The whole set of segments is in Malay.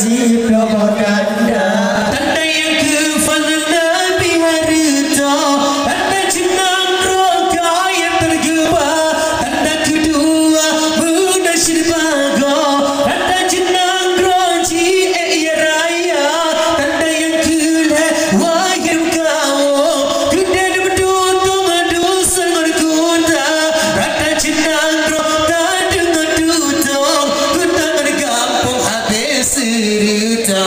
nasib nomor ganda. Tanda yang kefal Nabi harta, tanda jenang roga yang tergebah. Tanda kedua munasyir baga, tanda jenang roji ya raya. Tanda yang kelah wayang kau, kuda bertutung dosa ngorkuta. Tanda jenang roga dengan tutung, kuda bergampung habis cerita.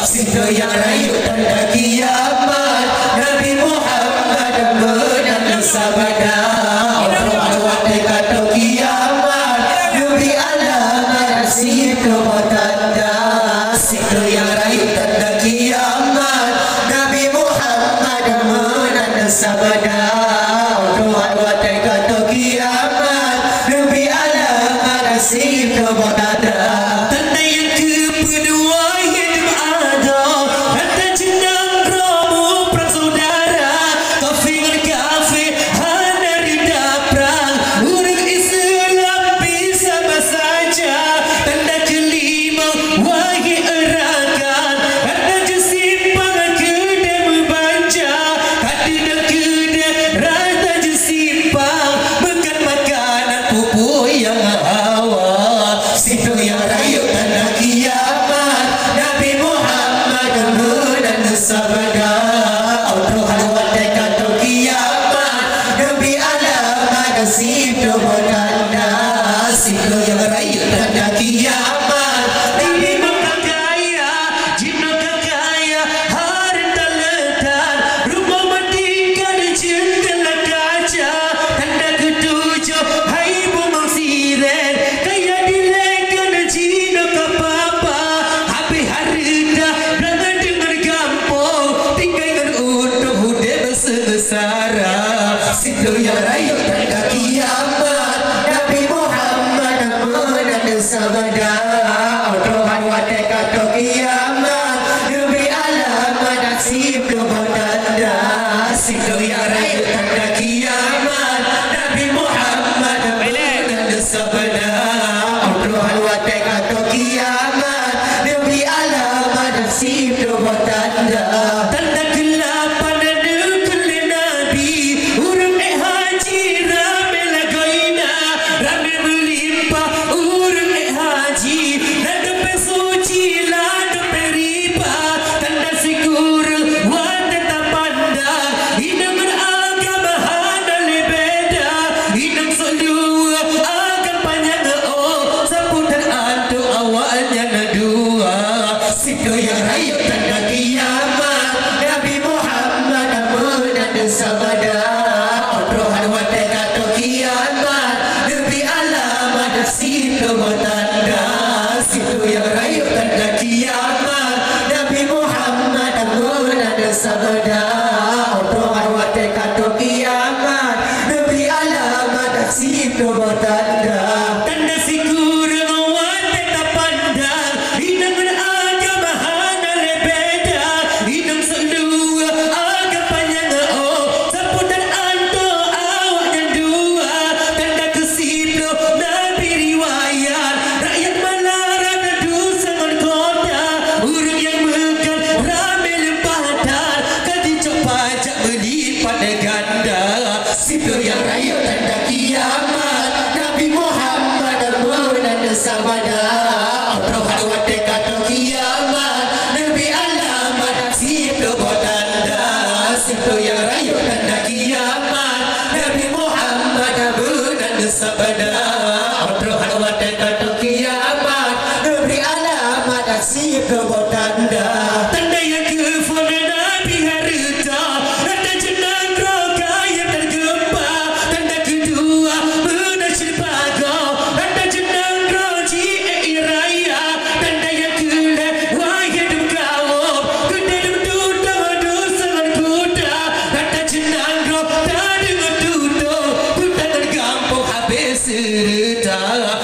Situ yang rayu tanda kiamat, Nabi Muhammad menang sabada. Orang-orang kata kiamat, Nabi alamat situ tanda. Situ yang rayu tanda kiamat, Nabi Muhammad menang sabada. Orang-orang kata kiamat, Nabi alamat situ tanda. Tanda yang kedua hidup ada, tanda jenang romo perang saudara. Kafir dengan kafir hanya rida perang, orang Islam bersama saja. Tanda kelima wahai erakan, tanda jesimpang kedai membanja. Hati dan kedai rata jesimpang, makan makanan pupuk yang hawa. Situ yang rayu tanda kiamat, Nabi Muhammad menang sabada. Orang wadai kata kiamat, Nabi alamat situ tanda. Situ yang rayu tanda kiamat, Nabi Muhammad kaya, jinak kaya, harta letan, rumah matikan jendela kaca. Tanda ketujuh hai bumang siren, kaya dilekan jinak apa-apa. Habis harta berangan dengan gampang, tinggal dengan untung hudah besar-besara. Situ yang rayu tanda kiamat, Nabi Muhammad menang sabada. Orang wadai kata kiamat, Nabi alamat nasib nomor tanda. Situ yang rayu tanda kiamat, Nabi Muhammad menang sabada. Orang wadai kata kiamat, Nabi alamat nasib nomor tanda. Tanda kelapan negeri Nabi, urang haji ramai lagoina, ramai melimpah urang haji. Nada pesuci lada peripa, tanda sikur wanda tak pandang. Inang agama hana lebeda, inang solua agam panjang oh, seputar antu awalnya nadua. Situ yang rayu tanda kiamat, Nabi Muhammad menang sabada. Orang wadai kata kiamat, Nabi alamat situ tanda. Situ yang rayu tanda kiamat, Nabi Muhammad menang sabada. Orang wadai kata kiamat, Nabi alamat situ tanda. Tanda sikur wadai tak pandang, inang agama hana lebeda, inang selua agam panjang oh, seputar anto awaknya dua. Tanda kesiplo Nabi riwayat, rakyat malaran dosa kota, urang yang makan ramai lempatan, kaji cok pajak berlipat ganda. Situ yang rayu tanda kiamat, Nabi Muhammad menang sabada. Orang wadai kata kiamat, Nabi alamat situ tanda. Situ yang rayu tanda kiamat, Nabi Muhammad menang sabada. Orang wadai kata kiamat, Nabi alamat situ tanda. Tanda yang kefal Nabi harta, tanda jenang roga yang tergempar. Tanda kedua munasyir baga, tanda jenang roji raya. Tanda yang kelah wayang kau, kuda bertutung dosa kuda. Tanda jenang roga dengan tutung, kuda tergampung habis cerita.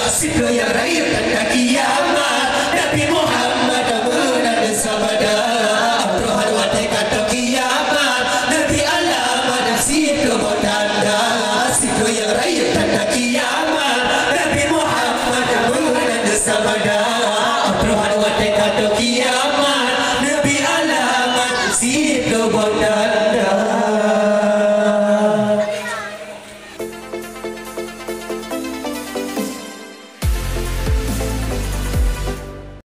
Situ yang rayu tanda kiamat,